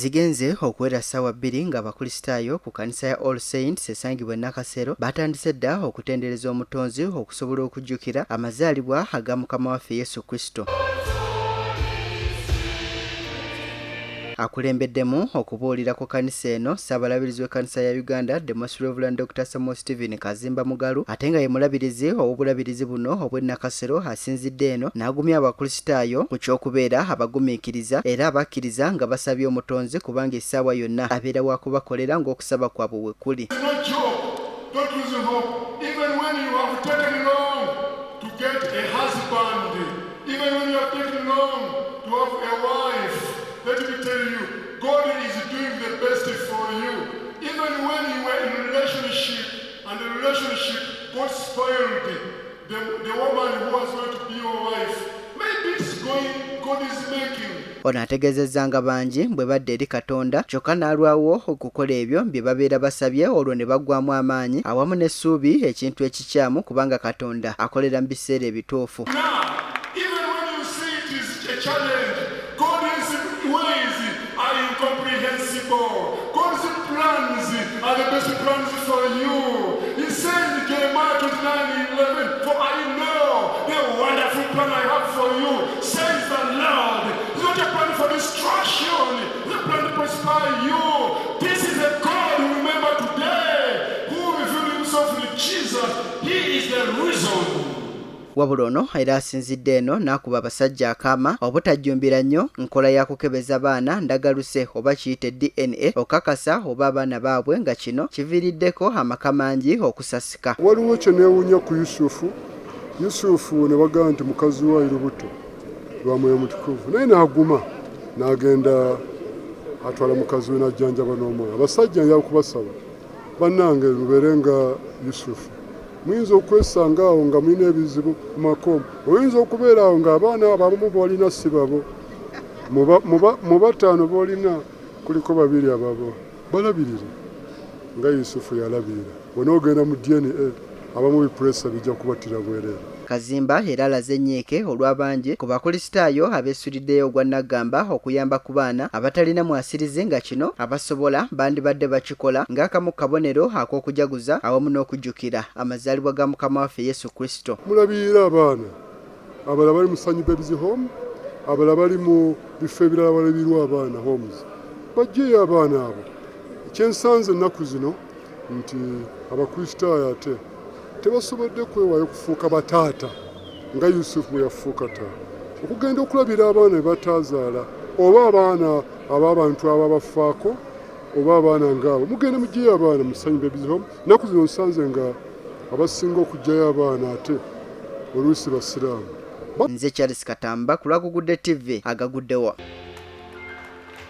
zigenze okuwera ssaawa 2 nga abakristaayo ku kanisa ya All Saints esangibwa Nakasero batandise dda okutendereza omutonzi okusobola okujjukira amazaalibwa aga Mukama waffe Yesu Kristo. Akulembeddemu okubuulira ku kanisa eno Ssaabalabirizi w'ekkanisa ya Uganda the Most Reverend Dr. Ssaabalabirizi Kazimba Mugalu ate nga ye mulabirizi ow'obulabirizi buno obw'e Nakasero asinzidde eno n'agumya abakristaayo ku ky'okubeera abagumikiriza era abakkiriza nga basabye omutonzi kubanga essaawa yonna abeera wa kubakolera ng'okusaba kwabwe bwe kuli. Let me tell you, God is doing the best for you. Even when you were in a relationship, and the relationship got spoiled, the woman who was going to be your wife, maybe it's going, God is making. Ono ategeezezza nga bangi bwe badde eri Katonda kyokka n'alwawo okukola ebyo bye babeera basabye olwo ne baggwamu amaanyi awamu n'essuubi ekintu ekikyamu kubanga Katonda akolera mu biseera ebituufu. God's plans are the best plans for you. He says in Jeremiah 29:11, for I know the wonderful plan I have for you, says the Lord. It's not a plan for destruction, it's a plan to prosper you. This is a God who remember today, who revealed himself in Jesus. He is the reason. Wabula ono era asinzidde eno n'akuba abasajja akaama obutajjumbira nnyo nkola ya kukebeza baana ndagaluse oba kiyite DNA okakasa oba abaana baabwe nga kino kiviiriddeko amaka mangi okusasika. Waliwo kye neewuunya ku Yusufu ne bagamba nti mukazi we lubuto lwa Mwoyo Mutukuvu naye n'aguma n'agenda atwala mukazi we n'ajjanjaba n'omwana. Abasajja njala kubasaba bannange lubeere nga Yusufu. Muyinza okwesanga awo nga mulina ebizibu mu makomo. Oyinza okubeera awo ng'abaana abamu boolina si babo. Mu bataano boolina kuliko babiri ababo. Balabirire nga Yusufu yalabirira. Bw'onoogenda mu DNA abamu bipuresa bijja kubatira bwereere. Kazimba era alaze ennyeeke olw'abangi ku bakristaayo abeesuliddeyo ogwa Nagamba okuyamba ku baana abatalina mwasirizi nga kino abasobola bandibadde bakikola ng'akamu kabonero ak'okujaguza awamu n'okujjukira amazaalibwa ga Mukama waffe Yesu Kristo. Mulabirira abaana abalala bali mu Sanyu Babies Home, abalala bali mu bifo ebirala balabirwa abaana homes. Bajjeyo abaana abo. Kyensanze ennaku zino nti abakristaayo ate tebasobodde kwewaayo kufuuka bataata nga Yusufu bwe yafuuka taata. Okugenda okulabira abaana be bataazaala oba abaana ab'abantu ababafaako oba abaana ng'abo mugende muggyeyo abaana mu Sanyu Babies Home. Nnaku zino nsanze nga abasinga okuggyayo abaana ate oluusi basiraamu. Nze Charles Katamba ku Lwakugudde TV agaguddewo.